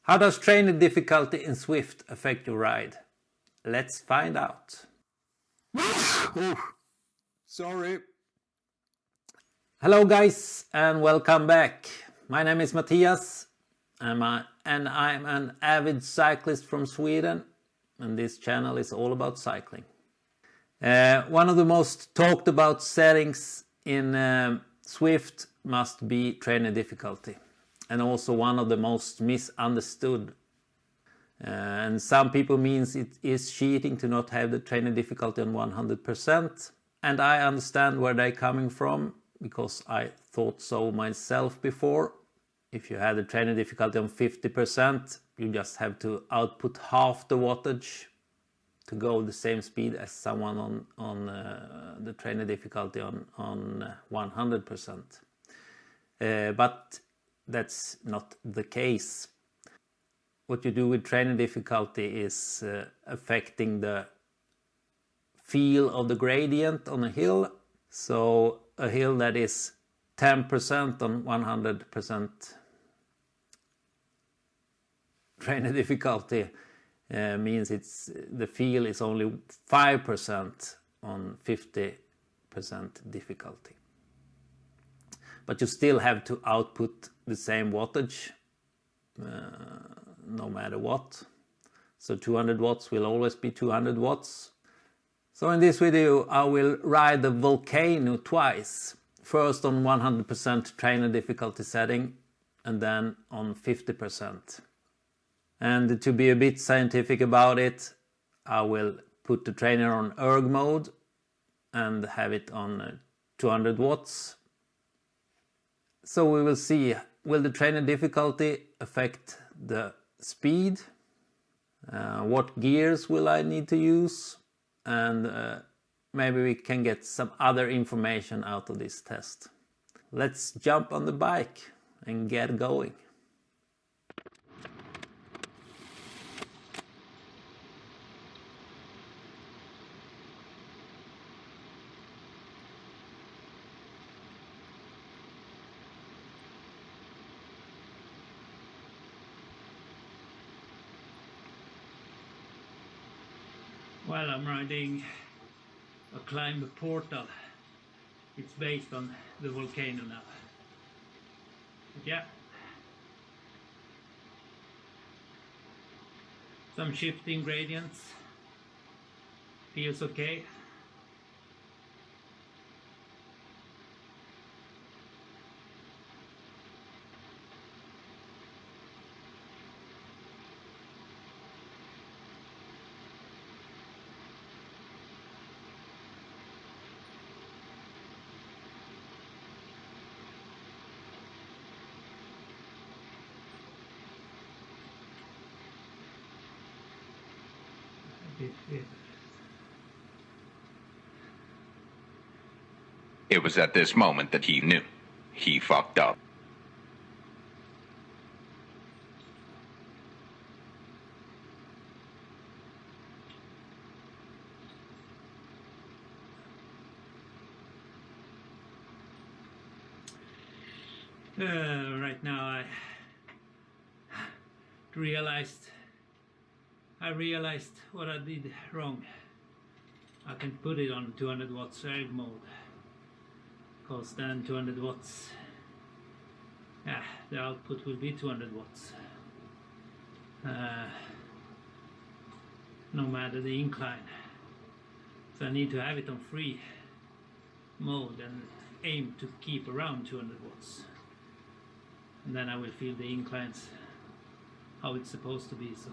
How does training difficulty in Zwift affect your ride? Let's find out. Oh, sorry. Hello guys and welcome back. My name is Matthias and I'm an avid cyclist from Sweden, and this channel is all about cycling. One of the most talked about settings in Zwift must be trainer difficulty, and also one of the most misunderstood. And some people means it is cheating to not have the trainer difficulty on 100%, and I understand where they're coming from because I thought so myself before. If you had the trainer difficulty on 50%, you just have to output half the wattage to go the same speed as someone on the trainer difficulty on 100%. But that's not the case. What you do with trainer difficulty is affecting the feel of the gradient on a hill. So a hill that is 10% on 100% trainer difficulty means the feel is only 5% on 50% difficulty. But you still have to output the same wattage no matter what. So 200 watts will always be 200 watts. So in this video I will ride the Volcano twice. First on 100% trainer difficulty setting and then on 50%. And to be a bit scientific about it, I will put the trainer on erg mode and have it on 200 watts. So we will see, will the trainer difficulty affect the speed? What gears will I need to use? And maybe we can get some other information out of this test. Let's jump on the bike and get going. While I'm riding a climb portal, it's based on the Volcano now. But yeah, some shifting gradients, feels okay. It was at this moment that he knew. He fucked up. Right now I realized what I did wrong. I can put it on 200 watts erg mode, because then 200 watts, the output will be 200 watts no matter the incline. So I need to have it on free mode and aim to keep around 200 watts, and then I will feel the inclines how it's supposed to be. So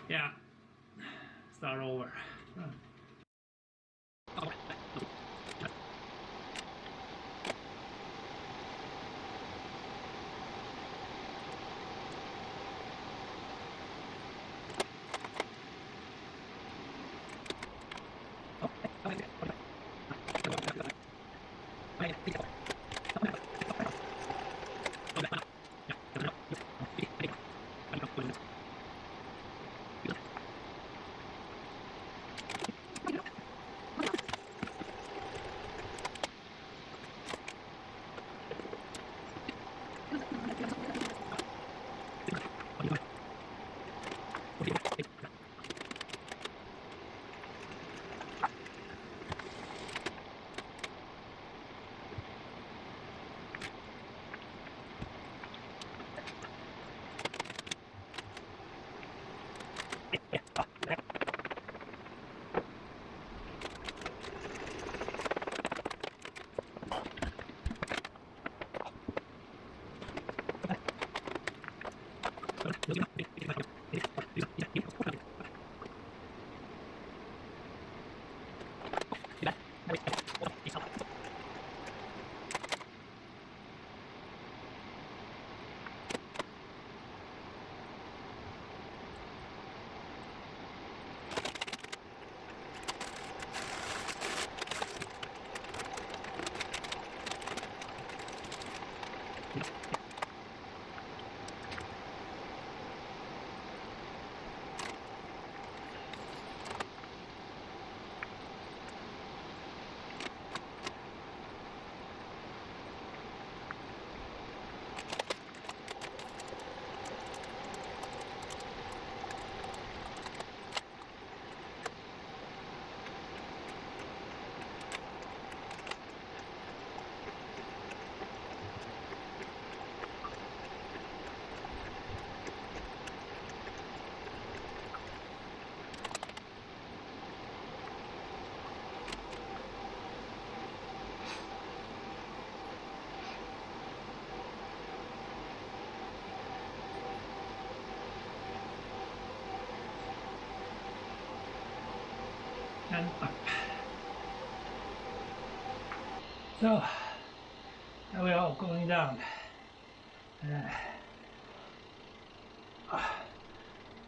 yeah, start over. and up. So now we are going down.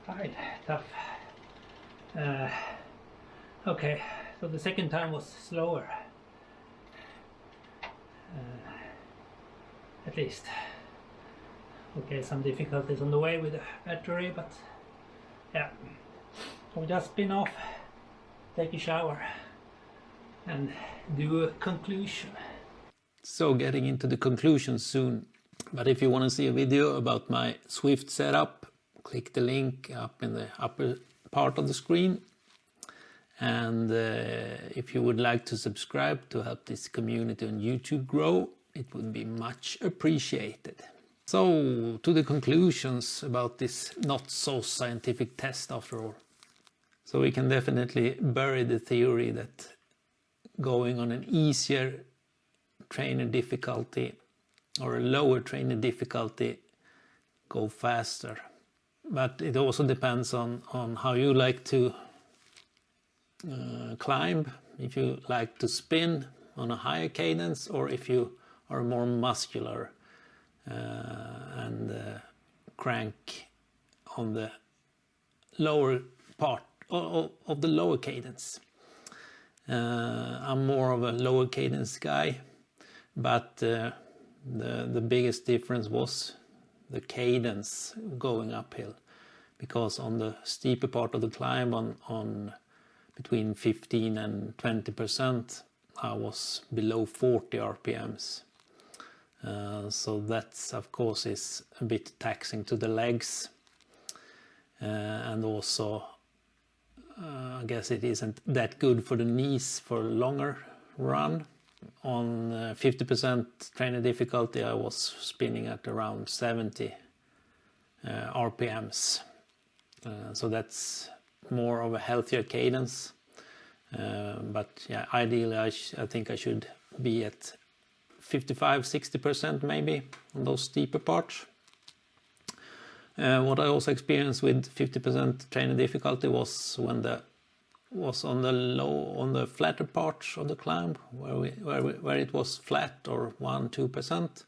Fine, tough. Okay, so the second time was slower. At least. Okay, some difficulties on the way with the battery, but yeah. We'll just spin off, take a shower, and do a conclusion. So getting into the conclusion soon. But if you want to see a video about my Zwift setup, click the link up in the upper part of the screen. And if you would like to subscribe to help this community on YouTube grow, it would be much appreciated. So to the conclusions about this not so scientific test after all. So we can definitely bury the theory that going on an easier trainer difficulty or a lower trainer difficulty go faster. But it also depends on how you like to climb, if you like to spin on a higher cadence or if you are more muscular and crank on the lower part of the lower cadence. I'm more of a lower cadence guy, but the biggest difference was the cadence going uphill, because on the steeper part of the climb on between 15 and 20% I was below 40 RPMs. So that's of course is a bit taxing to the legs, and also I guess it isn't that good for the knees for a longer run. On 50% trainer difficulty I was spinning at around 70 RPMs. So that's more of a healthier cadence. But yeah, ideally I think I should be at 55-60% maybe on those steeper parts. What I also experienced with 50% trainer difficulty was when on the flatter parts of the climb where it was flat or 1-2%.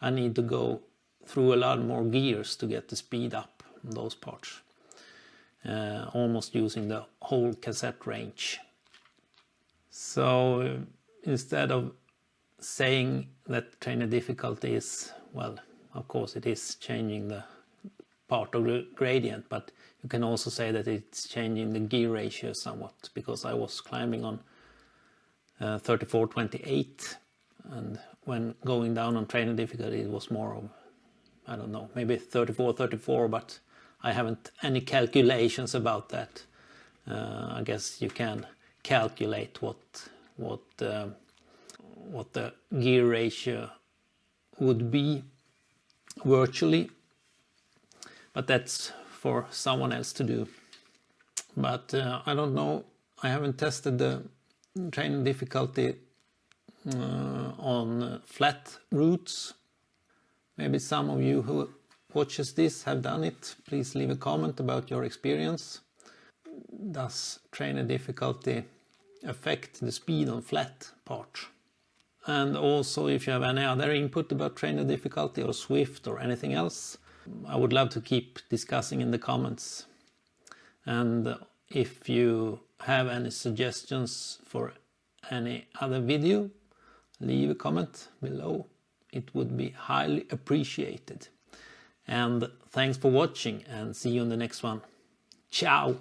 I need to go through a lot more gears to get the speed up on those parts, almost using the whole cassette range. So instead of saying that trainer difficulty is, well, of course it is changing the part of the gradient, but you can also say that it's changing the gear ratio somewhat, because I was climbing on 34-28, and when going down on trainer difficulty it was more of, I don't know, maybe 34-34, but I haven't any calculations about that. I guess you can calculate what the gear ratio would be virtually, but that's for someone else to do. But I don't know, I haven't tested the training difficulty on flat routes. Maybe some of you who watches this have done it, please leave a comment about your experience. Does trainer difficulty affect the speed on flat parts? And also, if you have any other input about trainer difficulty or Zwift or anything else, I would love to keep discussing in the comments. And if you have any suggestions for any other video, leave a comment below. It would be highly appreciated. And thanks for watching, and see you in the next one. Ciao!